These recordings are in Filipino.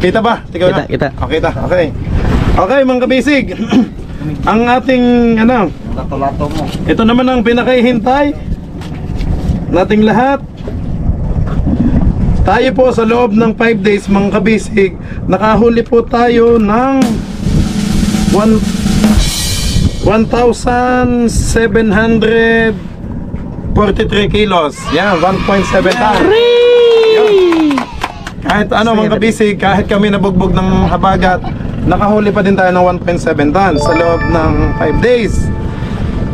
Kita ba? Tika Kita. Oh, kita. Okay. Okay, mga kabisig. Ang ating ano, Lato-lato mo. ito naman ang pinakahihintay nating lahat. Tayo po sa loob ng 5 days, mga kabisig, nakahuli po tayo ng 1,743 kilos. Yan, 1.7 tons. Kahit ano mga kabisig, kahit kami nabugbog ng habagat, nakahuli pa din tayo ng 1.7 tons sa loob ng 5 days.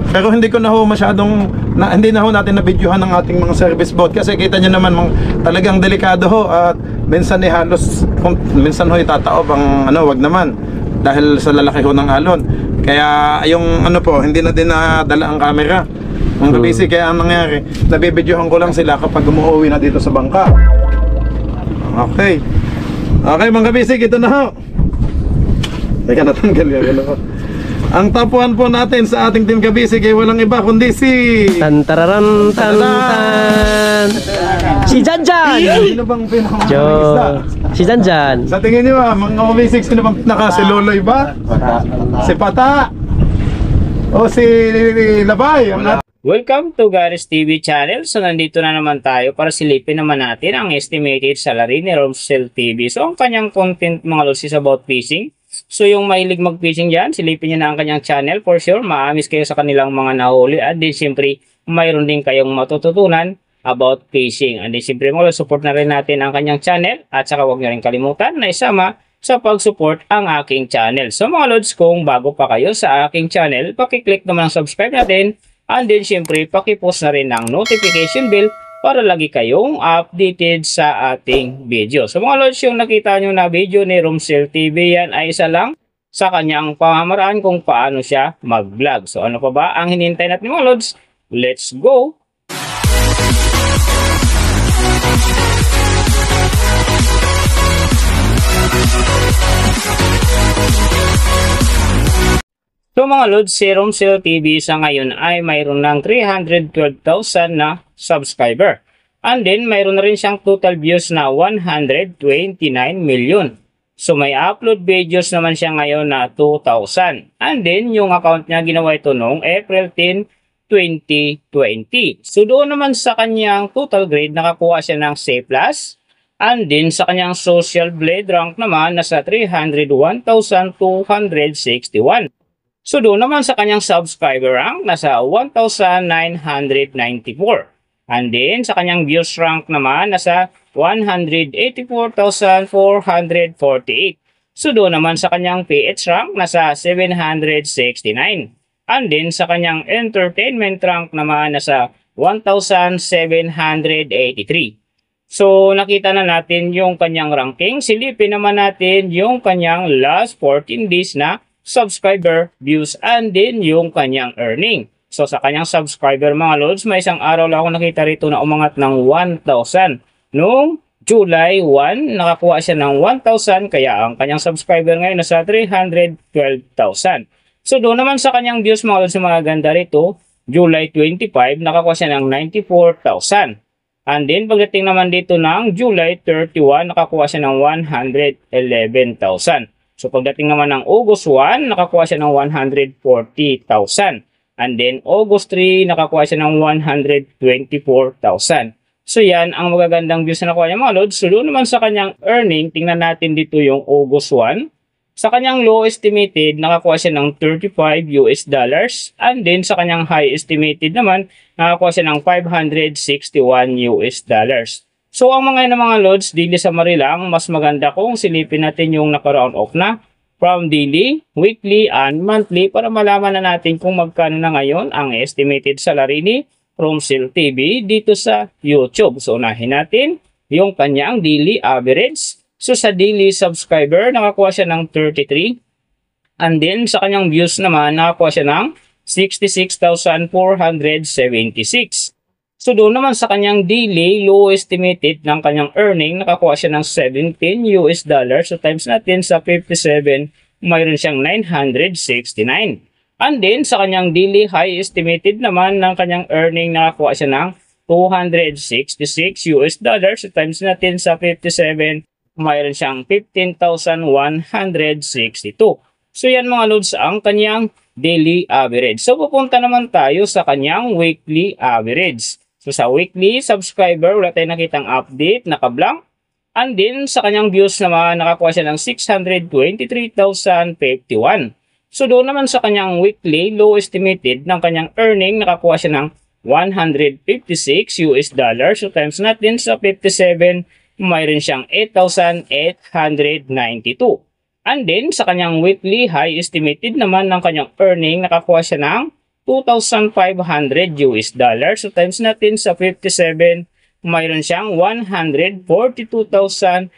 Pero hindi ko na ho masyadong hindi na ho natin na-videohan ng ating mga service boat kasi kita nyo naman talagang delikado ho at minsan halos minsan ho itataob ang ano, wag naman dahil sa lalaki ho ng alon. Kaya yung ano po, hindi na din nadala ang camera. Mga kabisig, kaya ang nangyari, nabibidyohan ko lang sila kapag umuwi na dito sa bangka. Okay. Okay mga kabisig, ito na ho. Teka, natanggal yan ako. Ang tapuan po natin sa ating team kabisig ay walang iba kundi si Tantararan tan. Si Janjan. Sino bang pinakamalangista? Si Janjan. Sa tingin nyo mga kabisig, sino bang pinaka? Si Loloy ba? Si Pata? O si Labay? Welcome to Garris TV channel. So nandito na naman tayo para silipin naman natin ang estimated salary ni Romsel TV. So ang kanyang content mga lods is about fishing. So yung mahilig mag-fishing dyan, silipin nyo na ang kanyang channel. For sure, maamis kayo sa kanilang mga nahuli. At din siyempre, mayroon din kayong matututunan about fishing. And din siyempre, support na rin natin ang kanyang channel. At saka huwag nyo rin kalimutan na isama sa pag-support ang aking channel. So mga lods, kung bago pa kayo sa aking channel, pakiclick naman ang subscribe natin. And then siyempre, pakipost na rin ang notification bell para lagi kayong updated sa ating video. So mga lods, yung nakita nyo na video ni Romsel TV, yan ay isa lang sa kanyang pamamaraan kung paano siya mag-vlog. So ano pa ba ang hinihintay natin mga lods? Let's go! So mga lods, si Romsel TV sa ngayon ay mayroon ng 312,000 na subscriber. And then mayroon na rin siyang total views na 129 million. So may upload videos naman siya ngayon na 2,000. And then yung account niya ginawa ito noong April 10, 2020. So doon naman sa kanyang total grade nakakuha siya ng C+. And then sa kanyang social blade rank naman nasa 301,261. So doon naman sa kanyang subscriber rank, nasa 1,994. And then sa kanyang views rank naman, nasa 184,448. So doon naman sa kanyang PH rank, nasa 769. And then sa kanyang entertainment rank naman, nasa 1,783. So nakita na natin yung kanyang ranking. Silipin naman natin yung kanyang last 14 days na subscriber, views, and din yung kanyang earning. So sa kanyang subscriber mga lods, may isang araw lang ako nakita rito na umangat ng 1,000. Noong July 1, nakakuha siya ng 1,000, kaya ang kanyang subscriber ngayon nasa 312,000. So doon naman sa kanyang views mga lods, mga ganda rito, July 25, nakakuha siya ng 94,000. And then pagdating naman dito ng July 31, nakakuha siya ng 111,000. So pagdating naman ng August 1, nakakuha siya ng 140,000. And then August 3, nakakuha siya ng 124,000. So yan ang magagandang views na nakuha niya mga lods. So doon naman sa kanyang earning, tingnan natin dito yung August 1. Sa kanyang low estimated, nakakuha siya ng $35 US. And then sa kanyang high estimated naman, nakakuha siya ng $561 US. So ang mga lods, daily summary lang, mas maganda kung silipin natin yung naka-round off na from daily, weekly, and monthly para malaman na natin kung magkano na ngayon ang estimated salary ni Romsel TV dito sa YouTube. So unahin natin yung kanyang daily average. So sa daily subscriber, nakakuha siya ng 33. And then sa kanyang views naman, nakakuha siya ng 66,476. So doon naman sa kanyang daily, low estimated ng kanyang earning, nakakuha siya ng $17 US. So times natin sa 57, mayroon siyang 969. And then sa kanyang daily high estimated naman ng kanyang earning, nakakuha siya ng $266 US. So times natin sa 57, mayroon siyang 15,162. So yan mga lods ang kanyang daily average. So pupunta naman tayo sa kanyang weekly average. So sa weekly subscriber, wala tayong nakitang update, nakablank. And then sa kanyang views naman, nakakuha siya ng 623,051. So doon naman sa kanyang weekly low estimated ng kanyang earning, nakakuha siya ng 156 US dollars. So times natin sa 57, mayroon siyang 8,892. And then sa kanyang weekly high estimated naman ng kanyang earning, nakakuha siya ng 2,500 US dollars. So times natin sa 57, mayroon siyang 142,500.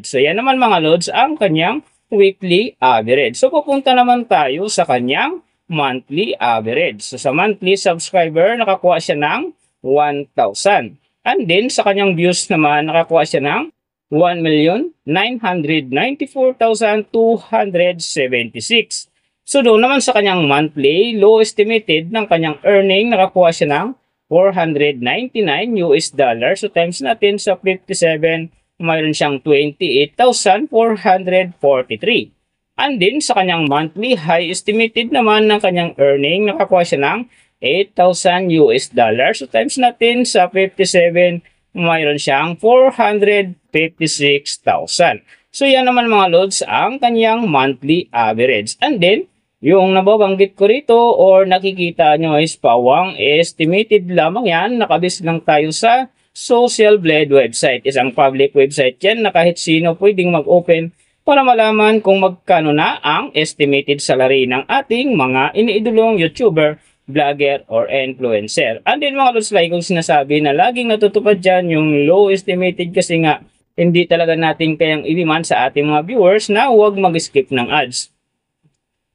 So yan naman mga lods ang kanyang weekly average. So pupunta naman tayo sa kanyang monthly average. So sa monthly subscriber, nakakuha siya ng 1,000. And then sa kanyang views naman, nakakuha siya ng 1,994,276. So doon naman sa kanyang monthly low estimated ng kanyang earning, nakakuha siya ng 499 US dollars. So times natin sa 57, mayroon siyang 28,443. And then sa kanyang monthly high estimated naman ng kanyang earning, nakakuha siya ng 8,000 US dollars. So times natin sa 57, mayroon siyang 456,000. So yan naman mga lods ang kanyang monthly average. And then yung nababanggit ko rito or nakikita nyo is pawang estimated lamang yan. Nakabis lang tayo sa Social Blade website. Isang public website yan na kahit sino pwedeng mag-open para malaman kung magkano na ang estimated salary ng ating mga iniidolong YouTuber, vlogger, or influencer. And then mga lods, like kung sinasabi na laging natutupad dyan yung low estimated kasi nga hindi talaga natin kayang i-demand sa ating mga viewers na huwag mag-skip ng ads.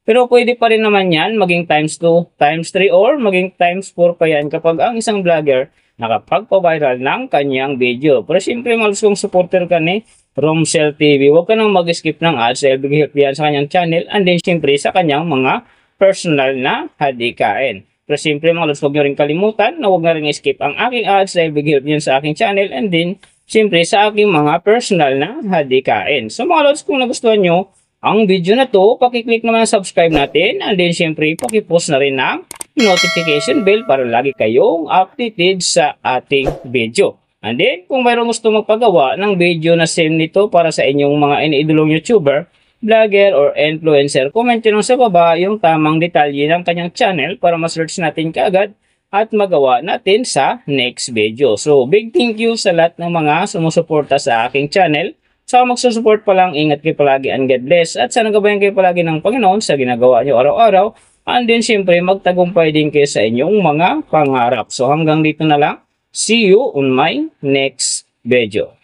Pero pwede pa rin naman yan maging times 2, times 3, or maging times 4 pa yan kapag ang isang vlogger nakapagpa-viral ng kanyang video. Pero siyempre mga lods, kung supporter ka ni Romsel TV, huwag ka nang mag-skip ng ads dahil bigyan yan sa kanyang channel and then siyempre sa kanyang mga personal na hadikain. Pero siyempre mga lods, huwag nyo rin kalimutan na huwag na rin skip ang aking ads dahil bigyan yan sa aking channel and then siyempre sa aking mga personal na hadikain. So mga lods, kung nagustuhan nyo ang video na to, pakiclick naman ang subscribe natin and then siyempre pakipost na rin ng notification bell para lagi kayong updated sa ating video. And then kung mayroong gusto magpagawa ng video na same nito para sa inyong mga iniidolong YouTuber, vlogger, or influencer, comment nyo lang sa baba yung tamang detalye ng kanyang channel para ma-search natin kaagad at magawa natin sa next video. So big thank you sa lahat ng mga sumusuporta sa aking channel. Sa magsusupport pa lang, ingat kayo palagi and God bless. At sana gabayan kayo palagi ng Panginoon sa ginagawa nyo araw-araw. And then siyempre magtagumpay din kayo sa inyong mga pangarap. So hanggang dito na lang. See you on my next video.